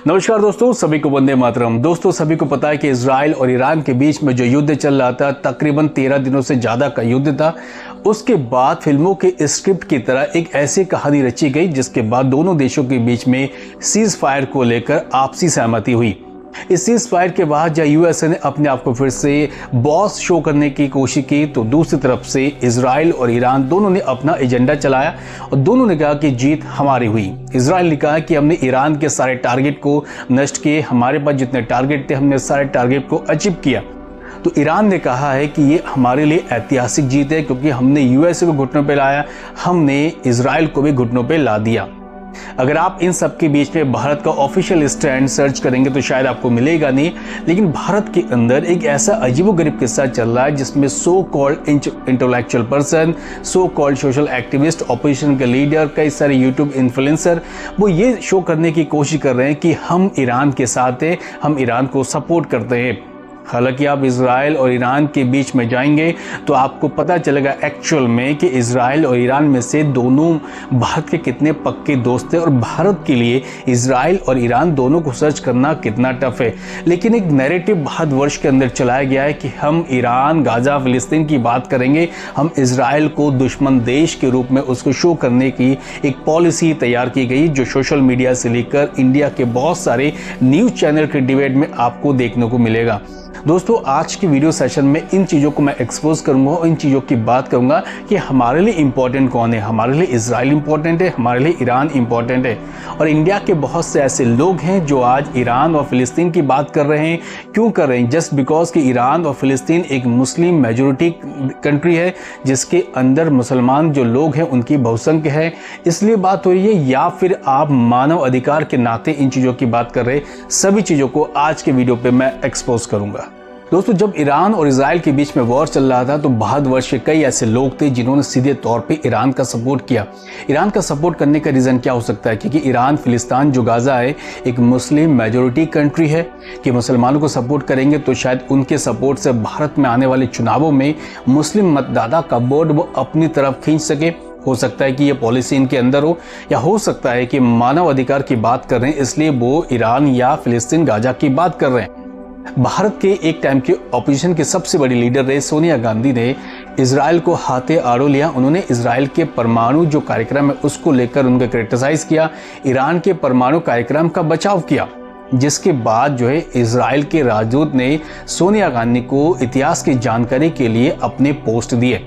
नमस्कार दोस्तों, सभी को वंदे मातरम। दोस्तों, सभी को पता है कि इजराइल और ईरान के बीच में जो युद्ध चल रहा था, तकरीबन 13 दिनों से ज़्यादा का युद्ध था। उसके बाद फिल्मों के स्क्रिप्ट की तरह एक ऐसी कहानी रची गई जिसके बाद दोनों देशों के बीच में सीज फायर को लेकर आपसी सहमति हुई। इस सीज फायर के बाद जब यूएसए ने अपने आप को फिर से बॉस शो करने की कोशिश की, तो दूसरी तरफ से इजराइल और ईरान दोनों ने अपना एजेंडा चलाया और दोनों ने कहा कि जीत हमारी हुई। इजराइल ने कहा कि हमने ईरान के सारे टारगेट को नष्ट किए, हमारे पास जितने टारगेट थे हमने सारे टारगेट को अचीव किया। तो ईरान ने कहा है कि ये हमारे लिए ऐतिहासिक जीत है, क्योंकि हमने यूएसए को घुटनों पे लाया, हमने इजराइल को भी घुटनों पे ला दिया। अगर आप इन सब के बीच में भारत का ऑफिशियल स्टैंड सर्च करेंगे तो शायद आपको मिलेगा नहीं, लेकिन भारत के अंदर एक ऐसा अजीबोगरीब किस्सा चल रहा है जिसमें so called intellectual person, so called social activist, opposition के लीडर, कई सारे यूट्यूब इन्फ्लुएंसर वो ये शो करने की कोशिश कर रहे हैं कि हम ईरान के साथ हैं, हम ईरान को सपोर्ट करते हैं। हालांकि आप इजराइल और ईरान के बीच में जाएंगे तो आपको पता चलेगा एक्चुअल में कि इजराइल और ईरान में से दोनों भारत के कितने पक्के दोस्त हैं और भारत के लिए इजराइल और ईरान दोनों को सर्च करना कितना टफ है। लेकिन एक नैरेटिव भारतवर्ष के अंदर चलाया गया है कि हम ईरान, गाजा, फिलिस्तीन की बात करेंगे, हम इजराइल को दुश्मन देश के रूप में उसको शो करने की एक पॉलिसी तैयार की गई, जो सोशल मीडिया से लेकर इंडिया के बहुत सारे न्यूज़ चैनल के डिबेट में आपको देखने को मिलेगा। दोस्तों, आज की वीडियो सेशन में इन चीज़ों को मैं एक्सपोज करूंगा और इन चीज़ों की बात करूंगा कि हमारे लिए इंपॉर्टेंट कौन है। हमारे लिए इजराइल इंपॉर्टेंट है, हमारे लिए ईरान इंपॉर्टेंट है। और इंडिया के बहुत से ऐसे लोग हैं जो आज ईरान और फिलिस्तीन की बात कर रहे हैं। क्यों कर रहे हैं? जस्ट बिकॉज कि ईरान और फिलिस्तीन एक मुस्लिम मेजोरिटी कंट्री है, जिसके अंदर मुसलमान जो लोग हैं उनकी बहुसंख्य है, इसलिए बात हो रही है, या फिर आप मानव अधिकार के नाते इन चीज़ों की बात कर रहे हैं। सभी चीज़ों को आज के वीडियो पे मैं एक्सपोज करूंगा। दोस्तों, जब ईरान और इजराइल के बीच में वॉर चल रहा था तो भारतवर्ष के कई ऐसे लोग थे जिन्होंने सीधे तौर पे ईरान का सपोर्ट किया। ईरान का सपोर्ट करने का रीज़न क्या हो सकता है? क्योंकि ईरान, फिलिस्तीन, जो गाजा है, एक मुस्लिम मेजोरिटी कंट्री है कि मुसलमानों को सपोर्ट करेंगे तो शायद उनके सपोर्ट से भारत में आने वाले चुनावों में मुस्लिम मतदाता का वोट वो अपनी तरफ खींच सके। हो सकता है कि ये पॉलिसी इनके अंदर हो, या हो सकता है कि मानव अधिकार की बात कर रहे हैं इसलिए वो ईरान या फिलिस्तीन, गाजा की बात कर रहे हैं। भारत के एक टाइम के ऑपोजिशन के सबसे बड़ी लीडर रहे सोनिया गांधी ने इजराइल को हाथे आड़ो लिया। उन्होंने इजराइल के परमाणु जो कार्यक्रम है उसको लेकर उनका क्रिटिसाइज किया, ईरान के परमाणु कार्यक्रम का बचाव किया, जिसके बाद जो है इजराइल के राजदूत ने सोनिया गांधी को इतिहास की जानकारी के लिए अपने पोस्ट दिए।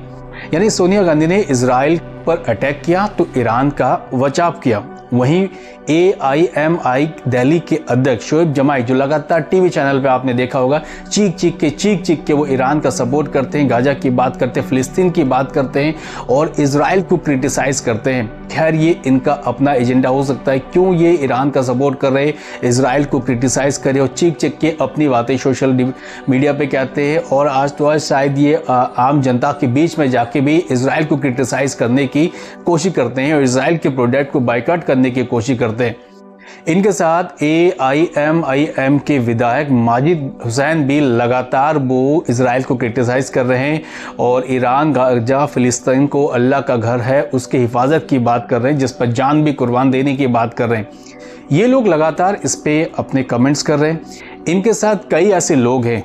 यानी सोनिया गांधी ने इजराइल पर अटैक किया तो ईरान का बचाव किया। वहीं AIMI दिल्ली के अध्यक्ष शोएब जमाई, जो लगातार टीवी चैनल पे आपने देखा होगा, चीख चीख के वो ईरान का सपोर्ट करते हैं, गाजा की बात करते हैं, फिलिस्तीन की बात करते हैं और इजराइल को क्रिटिसाइज करते हैं। खैर, ये इनका अपना एजेंडा हो सकता है, क्यों ये ईरान का सपोर्ट कर रहे, इजराइल को क्रिटिसाइज करे और चीख के अपनी बातें सोशल मीडिया पे कहते हैं। और आज तो आज शायद ये आम जनता के बीच में जाके भी इजराइल को क्रिटिसाइज करने की कोशिश करते हैं और इजराइल के प्रोडक्ट को बाइकआउट करने की कोशिश करते हैं। इनके साथ AIMIM के विधायक माजिद हुसैन भी लगातार वो इजराइल को क्रिटिसाइज कर रहे हैं और ईरान, गाजा, फिलिस्तीन को अल्लाह का घर है उसके हिफाजत की बात कर रहे हैं, जिस पर जान भी कुर्बान देने की बात कर रहे हैं। ये लोग लगातार इस पे अपने कमेंट्स कर रहे हैं। इनके साथ कई ऐसे लोग हैं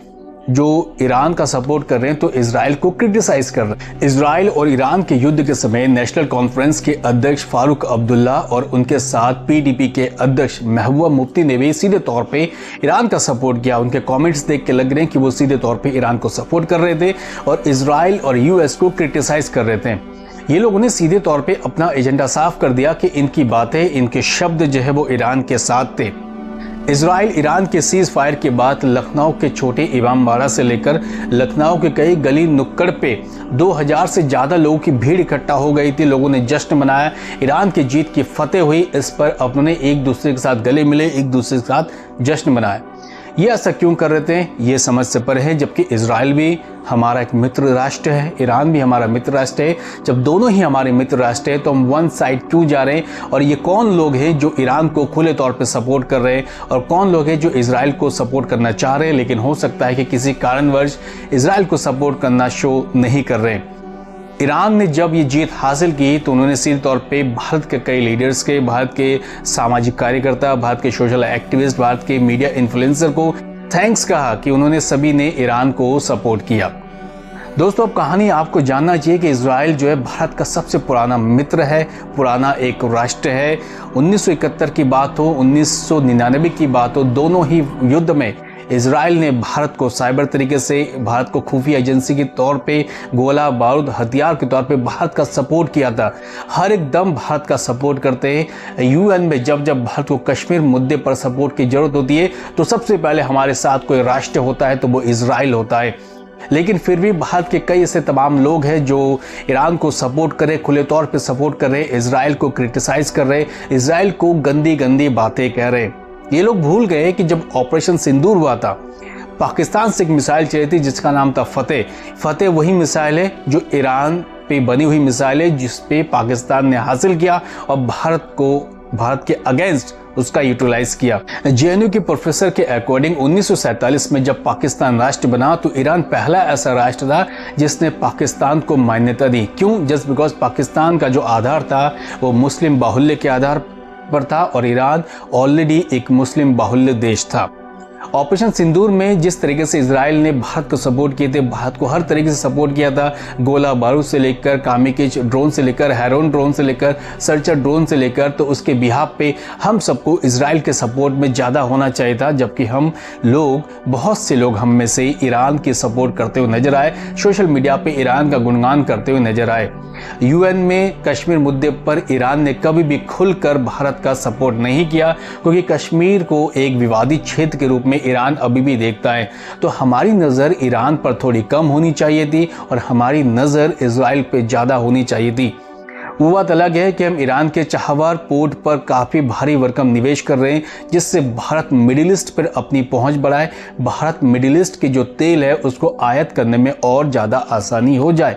जो ईरान का सपोर्ट कर रहे हैं तो इजराइल को क्रिटिसाइज कर रहे हैं। इजराइल और ईरान के युद्ध के समय नेशनल कॉन्फ्रेंस के अध्यक्ष फारूक अब्दुल्ला और उनके साथ PDP के अध्यक्ष महबूबा मुफ्ती ने भी सीधे तौर पे ईरान का सपोर्ट किया। उनके कमेंट्स देख के लग रहे हैं कि वो सीधे तौर पे ईरान को सपोर्ट कर रहे थे और इजराइल और US को क्रिटिसाइज कर रहे थे। ये लोगों ने सीधे तौर पे अपना एजेंडा साफ कर दिया कि इनकी बातें, इनके शब्द जो है वो ईरान के साथ थे। इजराइल ईरान के सीज फायर के बाद लखनऊ के छोटे इमामबाड़ा से लेकर लखनऊ के कई गली नुक्कड़ पे 2000 से ज़्यादा लोगों की भीड़ इकट्ठा हो गई थी। लोगों ने जश्न मनाया, ईरान की जीत की फतेह हुई। इस पर उन्होंने एक दूसरे के साथ गले मिले, एक दूसरे के साथ जश्न मनाया। ये ऐसा क्यों कर रहे थे ये समझ से परे है, जबकि इजराइल भी हमारा एक मित्र राष्ट्र है, ईरान भी हमारा मित्र राष्ट्र है। जब दोनों ही हमारे मित्र राष्ट्र है तो हम वन साइड क्यों जा रहे हैं? और ये कौन लोग हैं जो ईरान को खुले तौर पे सपोर्ट कर रहे हैं और कौन लोग हैं जो इजराइल को सपोर्ट करना चाह रहे हैं, लेकिन हो सकता है कि किसी कारणवश इजराइल को सपोर्ट करना शो नहीं कर रहे हैं। ईरान ने जब ये जीत हासिल की तो उन्होंने सीधे तौर पे भारत के कई लीडर्स के, भारत के सामाजिक कार्यकर्ता, भारत के सोशल एक्टिविस्ट, भारत के मीडिया इन्फ्लुएंसर को थैंक्स कहा कि उन्होंने सभी ने ईरान को सपोर्ट किया। दोस्तों, अब कहानी आपको जानना चाहिए कि इजराइल जो है भारत का सबसे पुराना मित्र है, पुराना एक राष्ट्र है। 1971 की बात हो, 1999 की बात हो, दोनों ही युद्ध में इजराइल ने भारत को साइबर तरीके से, भारत को खुफिया एजेंसी के तौर पे, गोला बारूद हथियार के तौर पे भारत का सपोर्ट किया था। हर एक दम भारत का सपोर्ट करते हैं। यूएन में जब जब भारत को कश्मीर मुद्दे पर सपोर्ट की जरूरत होती है तो सबसे पहले हमारे साथ कोई राष्ट्र होता है तो वो इजराइल होता है। लेकिन फिर भी भारत के कई ऐसे तमाम लोग हैं जो ईरान को सपोर्ट कर रहे, खुले तौर पे सपोर्ट कर रहे, इजराइल को क्रिटिसाइज कर रहे, इजराइल को गंदी गंदी बातें कह रहे। ये लोग भूल गए कि जब ऑपरेशन सिंदूर हुआ था, पाकिस्तान से एक मिसाइल चली थी जिसका नाम था फतेह वही मिसाइल है जो ईरान पे बनी हुई मिसाइल है जिस पे पाकिस्तान ने हासिल किया और भारत के अगेंस्ट उसका यूटिलाइज किया। जेएनयू के प्रोफेसर के अकॉर्डिंग 1947 में जब पाकिस्तान राष्ट्र बना तो ईरान पहला ऐसा राष्ट्र था जिसने पाकिस्तान को मान्यता दी। क्यों? जस्ट बिकॉज पाकिस्तान का जो आधार था वो मुस्लिम बाहुल्य के आधार पर था और ईरान ऑलरेडी एक मुस्लिम बाहुल्य देश था। ऑपरेशन सिंदूर में जिस तरीके से इजराइल ने भारत को सपोर्ट किए थे, भारत को हर तरीके से सपोर्ट किया था, गोला बारूद से लेकर, कामिकेज ड्रोन से लेकर, हेरोन ड्रोन से लेकर, सर्चर ड्रोन से लेकर, तो उसके बिहाफ पे हम सबको इजराइल के सपोर्ट में ज़्यादा होना चाहिए था। जबकि हम लोग, बहुत से लोग हम में से ईरान की सपोर्ट करते हुए नजर आए, सोशल मीडिया पे ईरान का गुणगान करते हुए नजर आए। यूएन में कश्मीर मुद्दे पर ईरान ने कभी भी खुलकर भारत का सपोर्ट नहीं किया क्योंकि कश्मीर को एक विवादित क्षेत्र के रूप में ईरान अभी भी देखता है। तो हमारी नज़र ईरान पर थोड़ी कम होनी चाहिए थी और हमारी नज़र इजराइल पे ज़्यादा होनी चाहिए थी। वो बात अलग है कि हम ईरान के चाहवार पोर्ट पर काफ़ी भारी भरकम निवेश कर रहे हैं जिससे भारत मिडिल ईस्ट पर अपनी पहुंच बढ़ाए, भारत मिडिल ईस्ट के जो तेल है उसको आयात करने में और ज़्यादा आसानी हो जाए।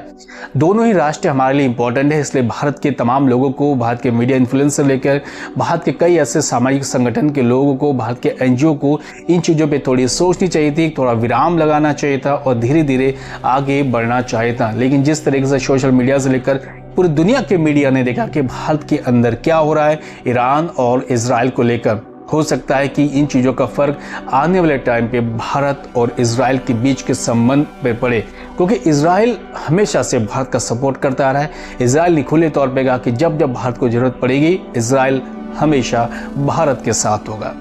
दोनों ही राष्ट्र हमारे लिए इंपॉर्टेंट है, इसलिए भारत के तमाम लोगों को, भारत के मीडिया इन्फ्लुएंसर लेकर भारत के कई ऐसे सामाजिक संगठन के लोगों को, भारत के एनजीओ को इन चीज़ों पर थोड़ी सोचनी चाहिए थी, थोड़ा विराम लगाना चाहिए था और धीरे धीरे आगे बढ़ना चाहिए था। लेकिन जिस तरीके से सोशल मीडिया से लेकर पूरी दुनिया के मीडिया ने देखा कि भारत के अंदर क्या हो रहा है ईरान और इजराइल को लेकर, हो सकता है कि इन चीज़ों का फर्क आने वाले टाइम पे भारत और इजराइल के बीच के संबंध पे पड़े, क्योंकि इजराइल हमेशा से भारत का सपोर्ट करता आ रहा है। इजराइल ने खुले तौर पे कहा कि जब जब भारत को जरूरत पड़ेगी इजराइल हमेशा भारत के साथ होगा।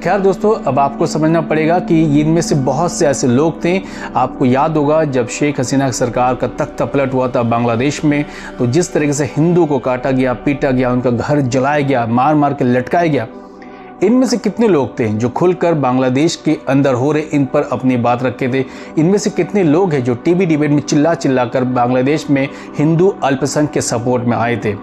खैर दोस्तों, अब आपको समझना पड़ेगा कि इनमें से बहुत से ऐसे लोग थे, आपको याद होगा जब शेख हसीना सरकार का तख्ता पलट हुआ था बांग्लादेश में, तो जिस तरीके से हिंदू को काटा गया, पीटा गया, उनका घर जलाया गया, मार मार के लटकाया गया, इनमें से कितने लोग थे जो खुलकर बांग्लादेश के अंदर हो रहे इन पर अपनी बात रखे थे? इनमें से कितने लोग हैं जो टीवी डिबेट में चिल्ला चिल्ला कर बांग्लादेश में हिंदू अल्पसंख्यक के सपोर्ट में आए थे?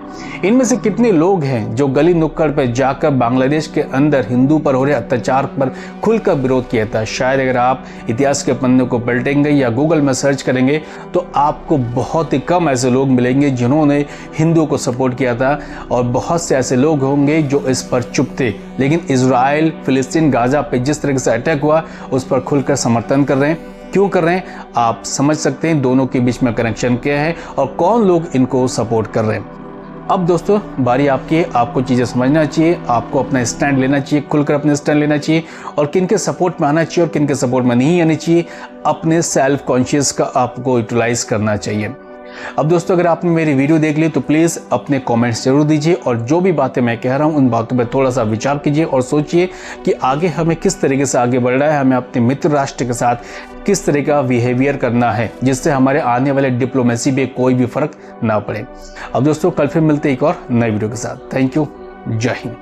इनमें से कितने लोग हैं जो गली नुक्कड़ पर जाकर बांग्लादेश के अंदर हिंदू पर हो रहे अत्याचार पर खुलकर विरोध किया था? शायद अगर आप इतिहास के पन्ने को पलटेंगे या गूगल में सर्च करेंगे तो आपको बहुत ही कम ऐसे लोग मिलेंगे जिन्होंने हिंदुओं को सपोर्ट किया था और बहुत से ऐसे लोग होंगे जो इस पर चुप थे। लेकिन इजराइल, फिलिस्तीन, गाजा पे जिस तरह से अटैक हुआ उस पर खुलकर समर्थन कर रहे हैं। क्यों कर रहे हैं? आप समझ सकते हैं दोनों के बीच में कनेक्शन क्या है और कौन लोग इनको सपोर्ट कर रहे हैं। अब दोस्तों बारी आपकी है, आपको चीज़ें समझना चाहिए, आपको अपना स्टैंड लेना चाहिए, खुलकर अपने स्टैंड लेना चाहिए और किन के सपोर्ट में आना चाहिए और किन के सपोर्ट में नहीं आना चाहिए। अपने सेल्फ कॉन्शियस का आपको यूटिलाइज करना चाहिए। अब दोस्तों, अगर आपने मेरी वीडियो देख ली तो प्लीज़ अपने कमेंट्स जरूर दीजिए और जो भी बातें मैं कह रहा हूं उन बातों पर थोड़ा सा विचार कीजिए और सोचिए कि आगे हमें किस तरीके से आगे बढ़ना है, हमें अपने मित्र राष्ट्र के साथ किस तरह का बिहेवियर करना है जिससे हमारे आने वाले डिप्लोमेसी पे कोई भी फर्क ना पड़े। अब दोस्तों, कल फिर मिलते एक और नई वीडियो के साथ। Thank you. जय हिंद।